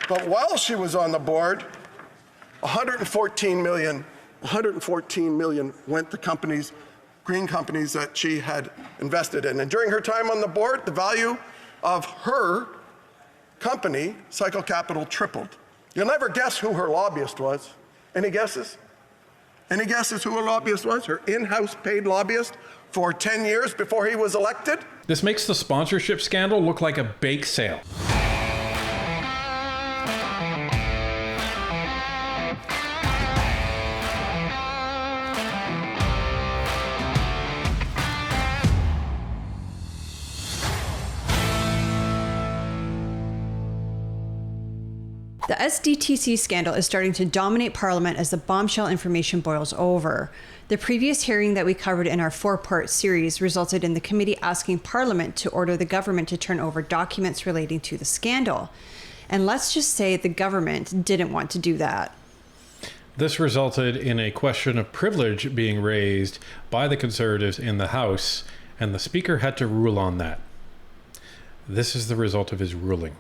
But while she was on the board, 114 million went to companies, green companies that she had invested in. And during her time on the board, the value of her company, Cycle Capital, tripled. You'll never guess who her lobbyist was. Any guesses? Any guesses who her lobbyist was? Her in-house paid lobbyist for 10 years before he was elected? This makes the sponsorship scandal look like a bake sale. The SDTC scandal is starting to dominate Parliament as the bombshell information boils over. The previous hearing that we covered in our 4-part series resulted in the committee asking Parliament to order the government to turn over documents relating to the scandal. And let's just say the government didn't want to do that. This resulted in a question of privilege being raised by the Conservatives in the House, and the Speaker had to rule on that. This is the result of his ruling.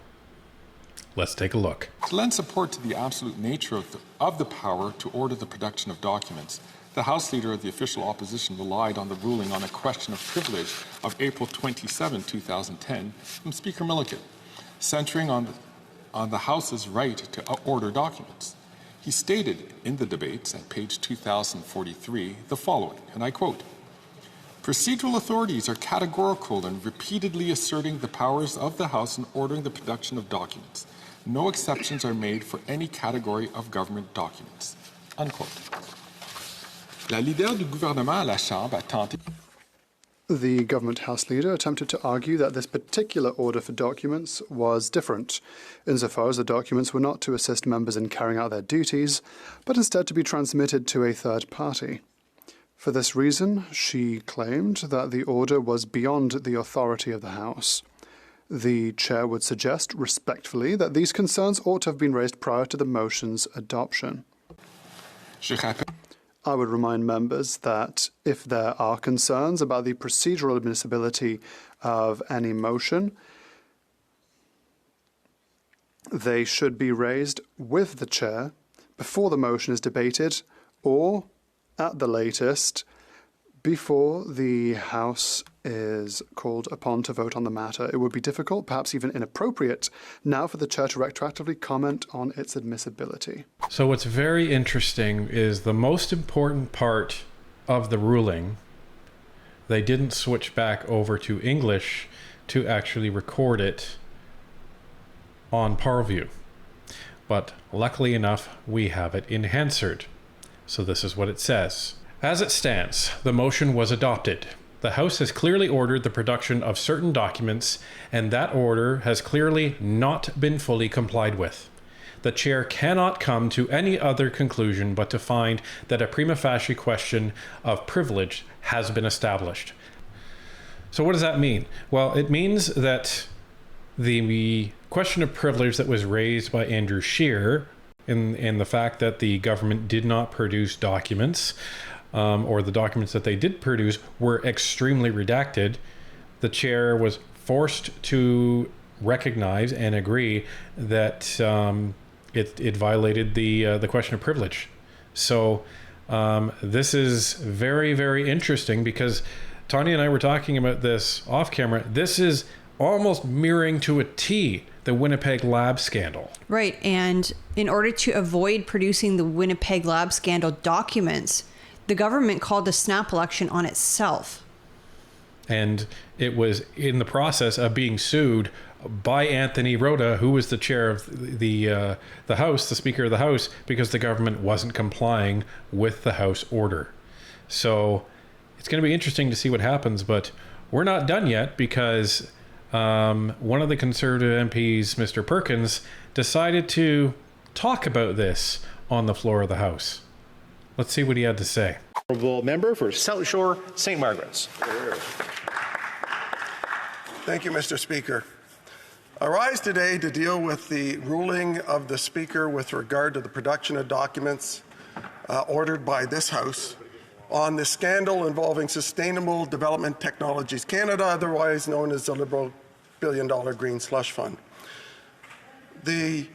Let's take a look. To lend support to the absolute nature of the power to order the production of documents, the House Leader of the official opposition relied on the ruling on a question of privilege of April 27, 2010 from Speaker Milliken, centering on the House's right to order documents. He stated in the debates at page 2043 the following, and I quote, "Procedural authorities are categorical in repeatedly asserting the powers of the House in ordering the production of documents. No exceptions are made for any category of government documents." Unquote. La leader du gouvernement à la Chambre a tenté. The government House Leader attempted to argue that this particular order for documents was different, insofar as the documents were not to assist members in carrying out their duties, but instead to be transmitted to a third party. For this reason, she claimed that the order was beyond the authority of the House. The Chair would suggest respectfully that these concerns ought to have been raised prior to the motion's adoption. I would remind members that if there are concerns about the procedural admissibility of any motion, they should be raised with the Chair before the motion is debated, or at the latest, before the House is called upon to vote on the matter. It would be difficult, perhaps even inappropriate, now for the Chair to retroactively comment on its admissibility. So what's very interesting is the most important part of the ruling, they didn't switch back over to English to actually record it on Parview. But luckily enough, we have it in Hansard. So this is what it says. As it stands, the motion was adopted. The House has clearly ordered the production of certain documents, and that order has clearly not been fully complied with. The Chair cannot come to any other conclusion but to find that a prima facie question of privilege has been established. So what does that mean? Well, it means that the question of privilege that was raised by Andrew Scheer in the fact that the government did not produce documents, or the documents that they did produce were extremely redacted, the Chair was forced to recognize and agree that it violated the question of privilege. So this is very, very interesting because Tanya and I were talking about this off camera. This is almost mirroring to a T the Winnipeg lab scandal. Right. And in order to avoid producing the Winnipeg lab scandal documents, the government called the snap election on itself. And it was in the process of being sued by Anthony Rota, who was the chair of the House, the Speaker of the House, because the government wasn't complying with the House order. So it's going to be interesting to see what happens, but we're not done yet because one of the Conservative MPs, Mr. Perkins, decided to talk about this on the floor of the House. Let's see what he had to say. Honourable member for South Shore, St. Margaret's. Thank you, Mr. Speaker. I rise today to deal with the ruling of the Speaker with regard to the production of documents ordered by this House on the scandal involving Sustainable Development Technologies Canada, otherwise known as the Liberal $1 billion Green Slush Fund. The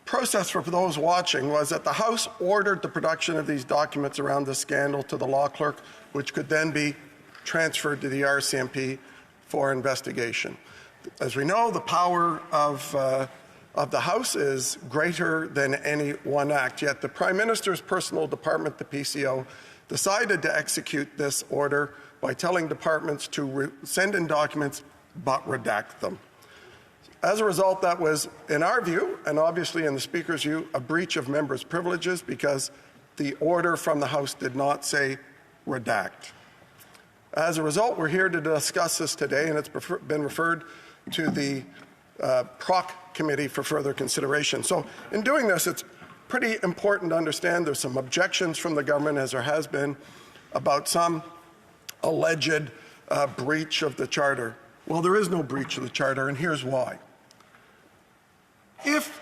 process for those watching was that the House ordered the production of these documents around the scandal to the law clerk, which could then be transferred to the RCMP for investigation. As we know, the power of the House is greater than any one act, yet the Prime Minister's personal department, the PCO, decided to execute this order by telling departments to send in documents but redact them. As a result, that was, in our view, and obviously in the Speaker's view, a breach of members' privileges because the order from the House did not say redact. As a result, we're here to discuss this today, and it's been referred to the Proc Committee for further consideration. So in doing this, it's pretty important to understand there's some objections from the government, as there has been, about some alleged breach of the Charter. Well, there is no breach of the Charter, and here's why. If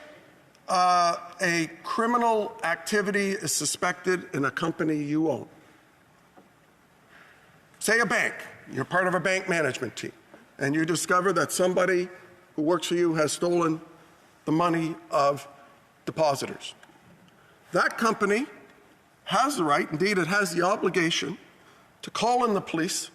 a criminal activity is suspected in a company you own, say a bank, you're part of a bank management team, and you discover that somebody who works for you has stolen the money of depositors. That company has the right, indeed it has the obligation, to call in the police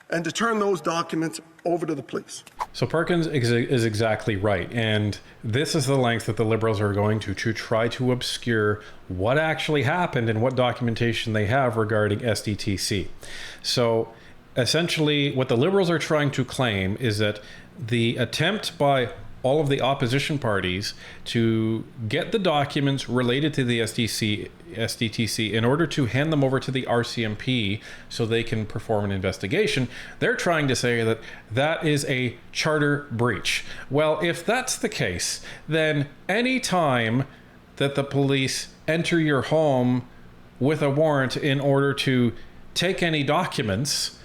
and to turn those documents over to the police. So Perkins is exactly right. And this is the length that the Liberals are going to try to obscure what actually happened and what documentation they have regarding SDTC. So essentially what the Liberals are trying to claim is that the attempt by all of the opposition parties to get the documents related to the SDTC in order to hand them over to the RCMP so they can perform an investigation, they're trying to say that that is a charter breach. Well, if that's the case, then any time that the police enter your home with a warrant in order to take any documents,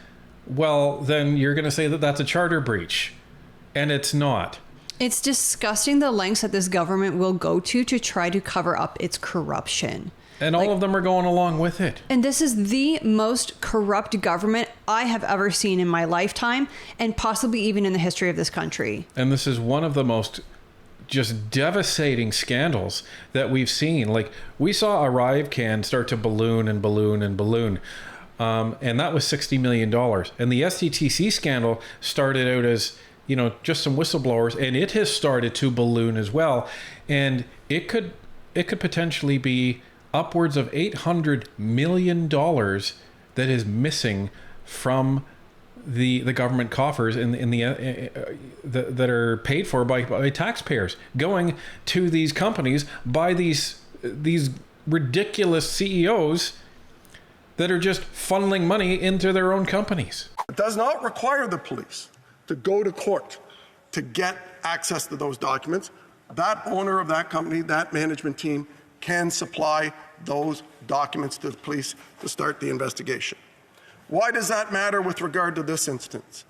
well, then you're going to say that that's a charter breach. And it's not. It's disgusting the lengths that this government will go to try to cover up its corruption. And all of them are going along with it. And this is the most corrupt government I have ever seen in my lifetime, and possibly even in the history of this country. And this is one of the most just devastating scandals that we've seen. Like, we saw Arrive Can start to balloon and balloon and balloon. And that was $60 million. And the SDTC scandal started out as, you know, just some whistleblowers, and it has started to balloon as well. And it could potentially be upwards of $800 million that is missing from the government coffers that are paid for by taxpayers, going to these companies by these ridiculous CEOs that are just funneling money into their own companies. It does not require the police to go to court to get access to those documents. That owner of that company, that management team, can supply those documents to the police to start the investigation. Why does that matter with regard to this instance?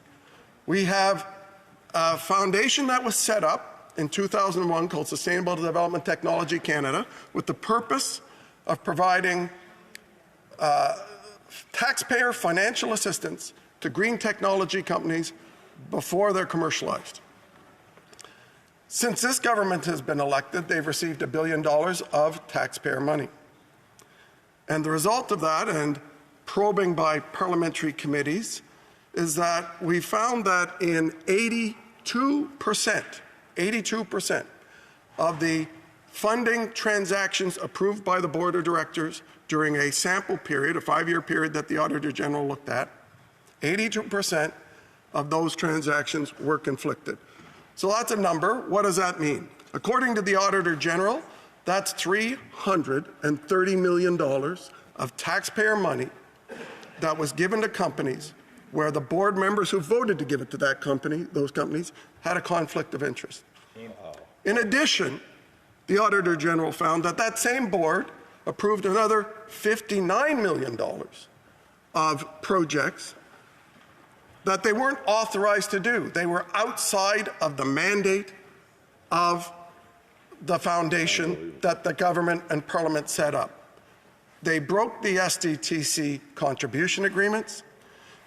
We have a foundation that was set up in 2001 called Sustainable Development Technology Canada with the purpose of providing taxpayer financial assistance to green technology companies before they're commercialized. Since this government has been elected, they've received $1 billion of taxpayer money. And the result of that, and probing by parliamentary committees, is that we found that in 82% of the funding transactions approved by the Board of Directors during a sample period, a 5-year period that the Auditor General looked at, 82% of those transactions were conflicted. So that's a number. What does that mean? According to the Auditor General, that's $330 million of taxpayer money that was given to companies where the board members who voted to give it to that company, those companies, had a conflict of interest. In addition, the Auditor General found that that same board approved another $59 million of projects that they weren't authorized to do. They were outside of the mandate of the foundation that the government and Parliament set up. They broke the SDTC contribution agreements,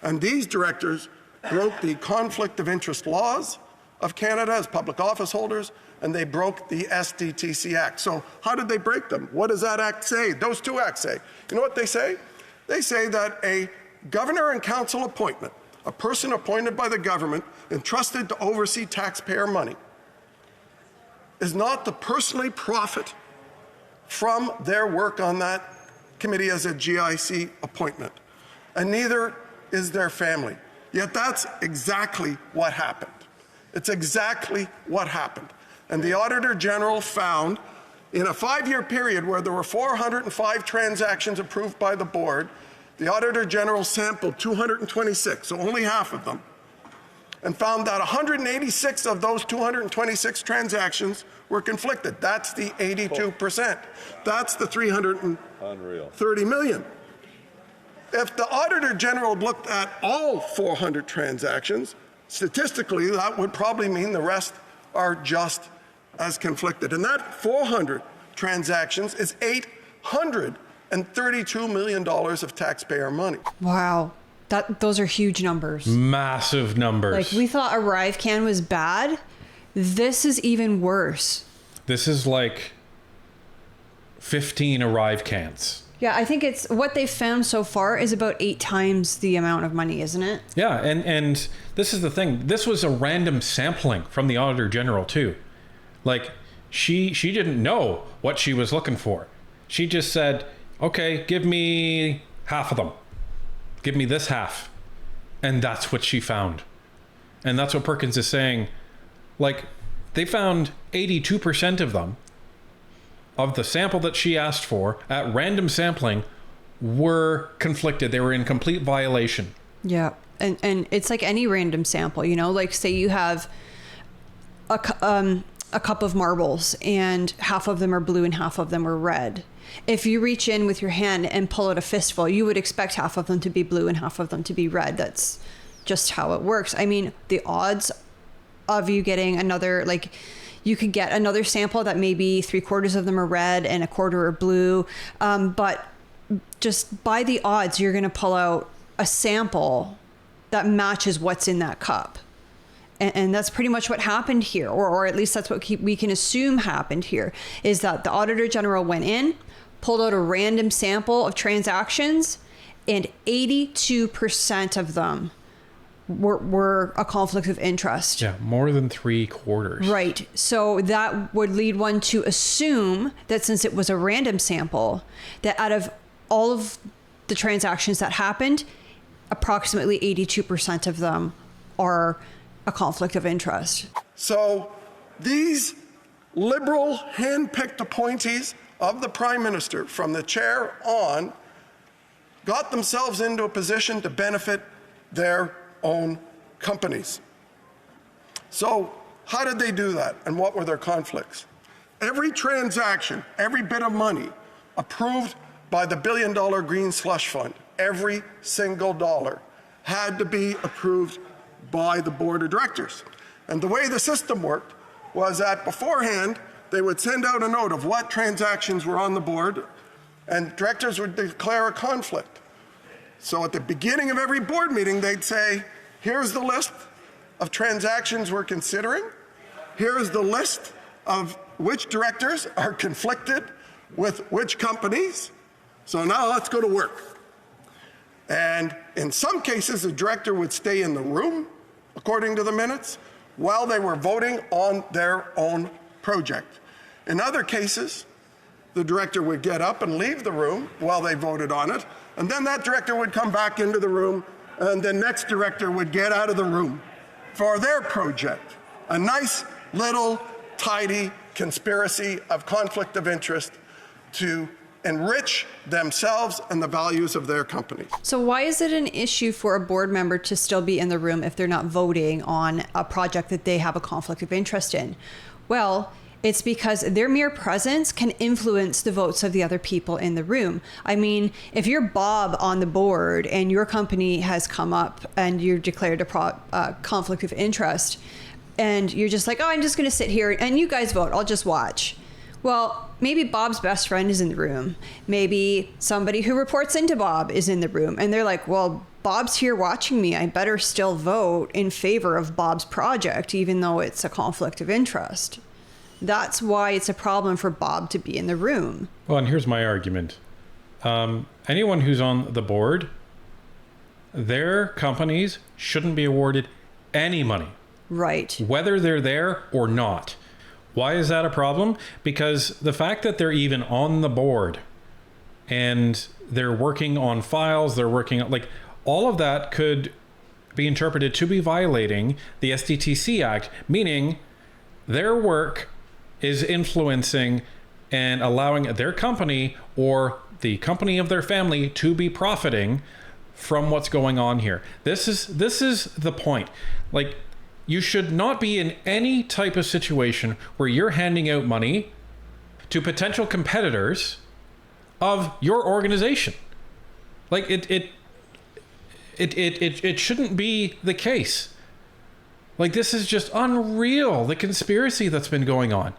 and these directors broke the conflict of interest laws of Canada as public office holders, and they broke the SDTC Act. So how did they break them? What does that act say? Those two acts say. You know what they say? They say that a governor and council appointment, a person appointed by the government, entrusted to oversee taxpayer money, is not to personally profit from their work on that committee as a GIC appointment, and neither is their family. Yet that's exactly what happened. It's exactly what happened. And the Auditor General found in a 5-year period where there were 405 transactions approved by the board, the Auditor General sampled 226, so only half of them, and found that 186 of those 226 transactions were conflicted. That's the 82%. That's the $330 million. If the Auditor General looked at all 400 transactions, statistically, that would probably mean the rest are just as conflicted. And that 400 transactions is $832 million of taxpayer money. Wow. Those are huge numbers. Massive numbers. Like, we thought ArriveCan was bad. This is even worse. This is like 15 ArriveCans. Yeah, I think it's what they've found so far is about 8 times the amount of money, isn't it? Yeah, and this is the thing. This was a random sampling from the Auditor General too. Like, she didn't know what she was looking for. She just said, okay, give me half of them. Give me this half. And that's what she found. And that's what Perkins is saying. Like, they found 82% of them, of the sample that she asked for at random sampling, were conflicted. They were in complete violation. Yeah. And it's like any random sample, you know, like say you have a cup of marbles and half of them are blue and half of them are red. If you reach in with your hand and pull out a fistful, you would expect half of them to be blue and half of them to be red. That's just how it works. I mean, the odds of you getting another, like, you could get another sample that maybe 3/4 of them are red and 1/4 are blue. But just by the odds, you're going to pull out a sample that matches what's in that cup. And that's pretty much what happened here, or at least that's what we can assume happened here, is that the Auditor General went in, pulled out a random sample of transactions, and 82% of them were a conflict of interest. Yeah, more than 3/4. Right. So that would lead one to assume that since it was a random sample, that out of all of the transactions that happened, approximately 82% of them are a conflict of interest. So these liberal hand-picked appointees of the Prime Minister from the chair on got themselves into a position to benefit their own companies. So how did they do that, and what were their conflicts? Every transaction, every bit of money approved by the $1 billion Green Slush Fund, every single dollar had to be approved by the board of directors. And the way the system worked was that beforehand, they would send out a note of what transactions were on the board, and directors would declare a conflict. So at the beginning of every board meeting, they'd say, here's the list of transactions we're considering. Here's the list of which directors are conflicted with which companies. So now let's go to work. And in some cases, the director would stay in the room, according to the minutes, while they were voting on their own project. In other cases, the director would get up and leave the room while they voted on it, and then that director would come back into the room, and the next director would get out of the room for their project. A nice little tidy conspiracy of conflict of interest to enrich themselves and the values of their company. So why is it an issue for a board member to still be in the room if they're not voting on a project that they have a conflict of interest in? Well, it's because their mere presence can influence the votes of the other people in the room. I mean, if you're Bob on the board and your company has come up and you're declared a conflict of interest, and you're just like, oh, I'm just going to sit here and you guys vote, I'll just watch. Well, maybe Bob's best friend is in the room. Maybe somebody who reports into Bob is in the room. And they're like, well, Bob's here watching me. I better still vote in favor of Bob's project, even though it's a conflict of interest. That's why it's a problem for Bob to be in the room. Well, and here's my argument. Anyone who's on the board, their companies shouldn't be awarded any money. Right. Whether they're there or not. Why is that a problem? Because the fact that they're even on the board and they're working on files, they're working on, like, all of that could be interpreted to be violating the SDTC Act, meaning their work is influencing and allowing their company or the company of their family to be profiting from what's going on here. This is the point. Like, you should not be in any type of situation where you're handing out money to potential competitors of your organization. Like, it shouldn't be the case. Like, this is just unreal, the conspiracy that's been going on.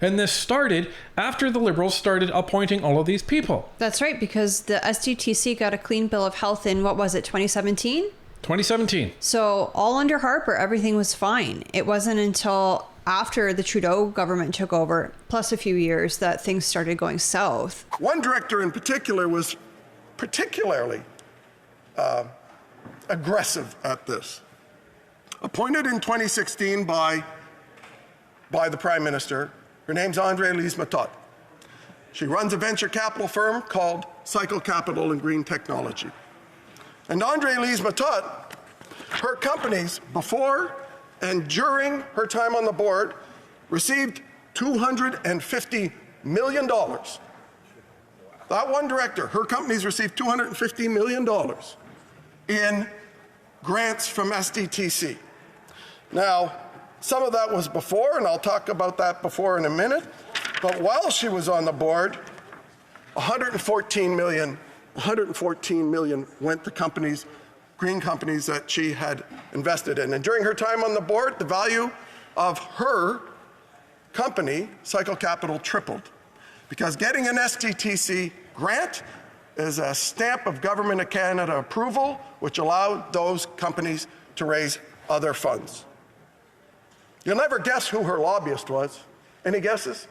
And this started after the Liberals started appointing all of these people. That's right, because the SDTC got a clean bill of health in, what was it, 2017? 2017. So all under Harper, everything was fine. It wasn't until after the Trudeau government took over, plus a few years, that things started going south. One director in particular was particularly aggressive at this. Appointed in 2016 by the Prime Minister, her name's Andre-Lise Matot. She runs a venture capital firm called Cycle Capital and Green Technology. And Andre-Lise Matot, her companies before and during her time on the board received $250 million. That one director, her companies received $250 million in grants from SDTC. Now, some of that was before, and I'll talk about that before in a minute, but while she was on the board, 114 million went to companies, green companies that she had invested in. And during her time on the board, the value of her company, Cycle Capital, tripled. Because getting an SDTC grant is a stamp of Government of Canada approval, which allowed those companies to raise other funds. You'll never guess who her lobbyist was. Any guesses?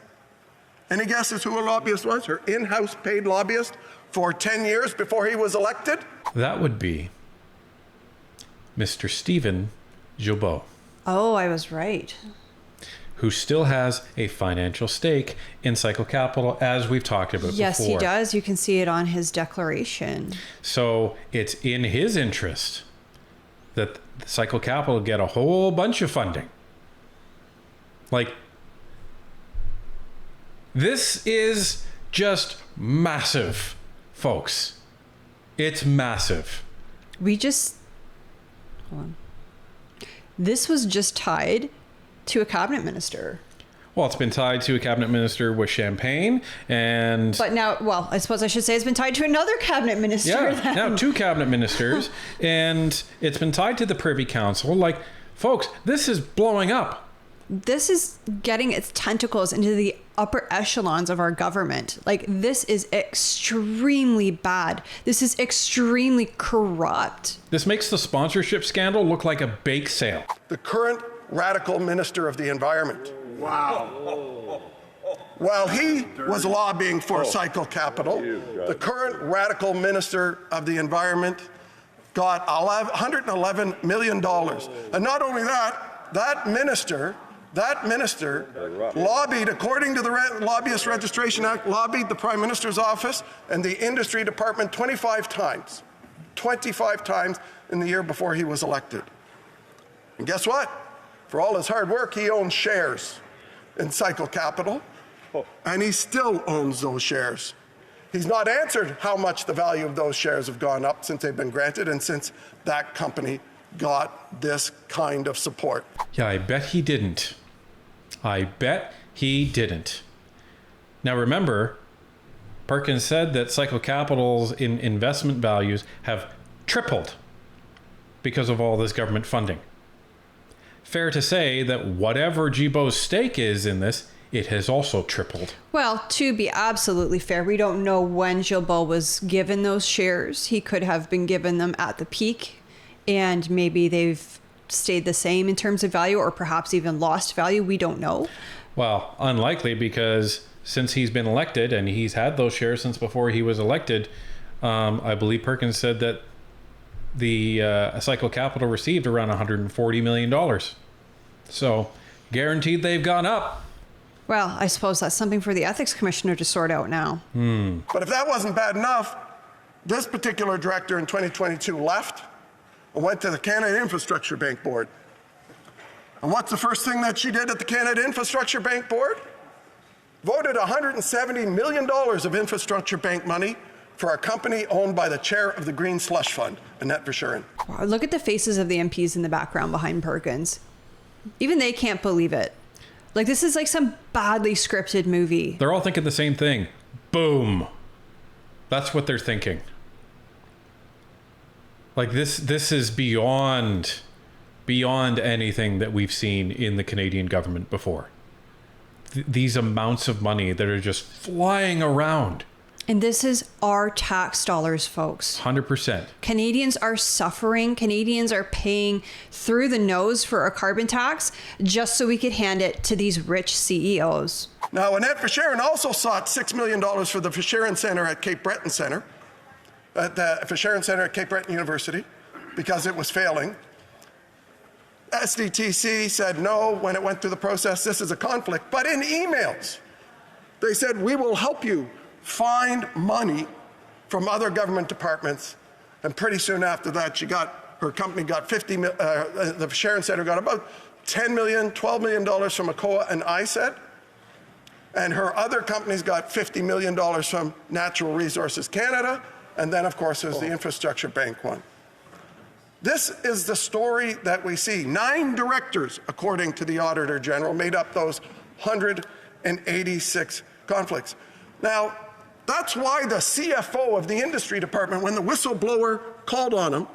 Any guesses who her lobbyist was? Her in-house paid lobbyist for 10 years before he was elected? That would be Mr. Stephen Guilbeault. Oh, I was right. Who still has a financial stake in Cycle Capital, as we've talked about before. Yes, he does. You can see it on his declaration. So it's in his interest that Cycle Capital get a whole bunch of funding. Like, this is just massive, folks. It's massive. Hold on. This was just tied to a cabinet minister. Well, it's been tied to a cabinet minister with Champagne, and... But now, well, I suppose I should say it's been tied to another cabinet minister. Yeah, now 2 cabinet ministers, and it's been tied to the Privy Council. Like, folks, this is blowing up. This is getting its tentacles into the upper echelons of our government. Like, this is extremely bad. This is extremely corrupt. This makes the sponsorship scandal look like a bake sale. The current radical minister of the environment. Wow. While he was lobbying for Cycle Capital, the current radical minister of the environment got $111 million. And not only that, that minister lobbied, according to the Lobbyist Registration Act, lobbied the Prime Minister's office and the Industry Department 25 times. 25 times in the year before he was elected. And guess what? For all his hard work, he owns shares in Cycle Capital, and he still owns those shares. He's not answered how much the value of those shares have gone up since they've been granted and since that company got this kind of support. Yeah, I bet he didn't. I bet he didn't. Now remember, Perkins said that Cycle Capital's investment values have tripled because of all this government funding. Fair to say that whatever Guilbeault's stake is in this it has also tripled. Well, to be absolutely fair, we don't know when Gilles was given those shares. He could have been given them at the peak, and maybe they've stayed the same in terms of value, or perhaps even lost value. We don't know. Well, unlikely, because since he's been elected, and he's had those shares since before he was elected, I believe Perkins said that the Cycle Capital received around $140 million. So guaranteed they've gone up. Well, I suppose that's something for the ethics commissioner to sort out now. But if that wasn't bad enough, this particular director in 2022 left and went to the Canada Infrastructure Bank Board. And what's the first thing that she did at the Canada Infrastructure Bank Board? Voted $170 million of infrastructure bank money for a company owned by the chair of the Green Slush Fund, Annette Verschuren. Wow, look at the faces of the MPs in the background behind Perkins. Even they can't believe it. Like, this is like some badly scripted movie. They're all thinking the same thing. Boom. That's what they're thinking. Like, this is beyond anything that we've seen in the Canadian government before. These amounts of money that are just flying around. And this is our tax dollars, folks. 100%. Canadians are suffering. Canadians are paying through the nose for a carbon tax just so we could hand it to these rich CEOs. Now, Annette Verschuren also sought $6 million for the Verschuren Center at Cape Breton Center, at the Verschuren Center at Cape Breton University, because it was failing. SDTC said no when it went through the process. This is a conflict. But in emails, they said, we will help you find money from other government departments. And pretty soon after that, her company got the Sharon Center got about $10 million, $12 million from ACOA and ISED. And her other companies got $50 million from Natural Resources Canada. And then, of course, there's the Infrastructure Bank one. This is the story that we see. 9 directors, according to the Auditor General, made up those 186 conflicts. Now, that's why the CFO of the industry department, when the whistleblower called on him,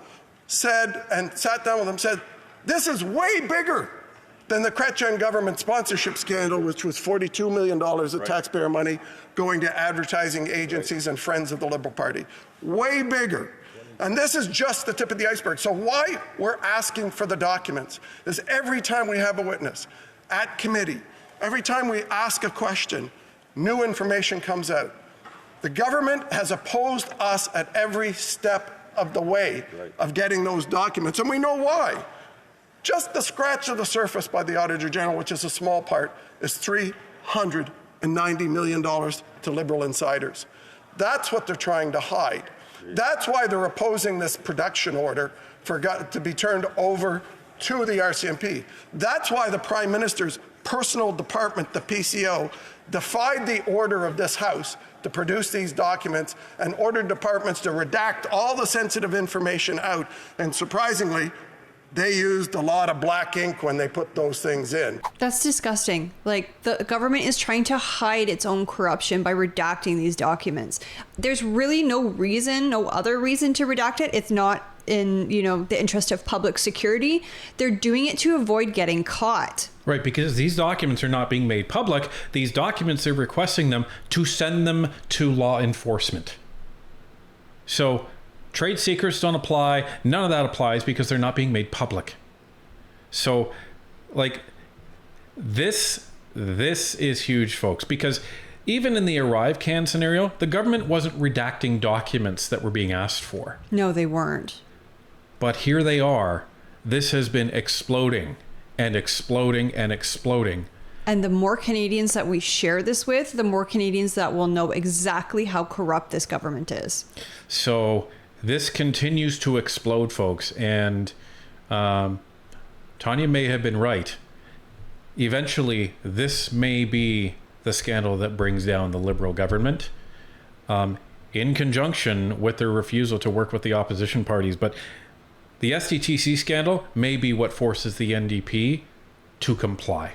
said, and sat down with him, said, this is way bigger than the Chrétien government sponsorship scandal, which was $42 million of taxpayer money going to advertising agencies and friends of the Liberal Party. Way bigger. And this is just the tip of the iceberg. So why we're asking for the documents is every time we have a witness at committee, every time we ask a question, new information comes out. The government has opposed us at every step of the way of getting those documents, and we know why. Just the scratch of the surface by the Auditor General, which is a small part, is $390 million to Liberal insiders. That's what they're trying to hide. That's why they're opposing this production order to be turned over to the RCMP. That's why the Prime Minister's personal department, the PCO, defied the order of this House to produce these documents and ordered departments to redact all the sensitive information out. And surprisingly, they used a lot of black ink when they put those things in. That's disgusting. Like, the government is trying to hide its own corruption by redacting these documents. There's really no other reason to redact it. It's not in, the interest of public security. They're doing it to avoid getting caught. Right, because these documents are not being made public. These documents, they're requesting them to send them to law enforcement. So trade secrets don't apply. None of that applies because they're not being made public. So, this is huge, folks, because even in the ArriveCAN scenario, the government wasn't redacting documents that were being asked for. No, they weren't. But here they are. This has been exploding and exploding and exploding. And the more Canadians that we share this with, the more Canadians that will know exactly how corrupt this government is. So this continues to explode, folks. And Tanya may have been right. Eventually, this may be the scandal that brings down the Liberal government, in conjunction with their refusal to work with the opposition parties. But the SDTC scandal may be what forces the NDP to comply.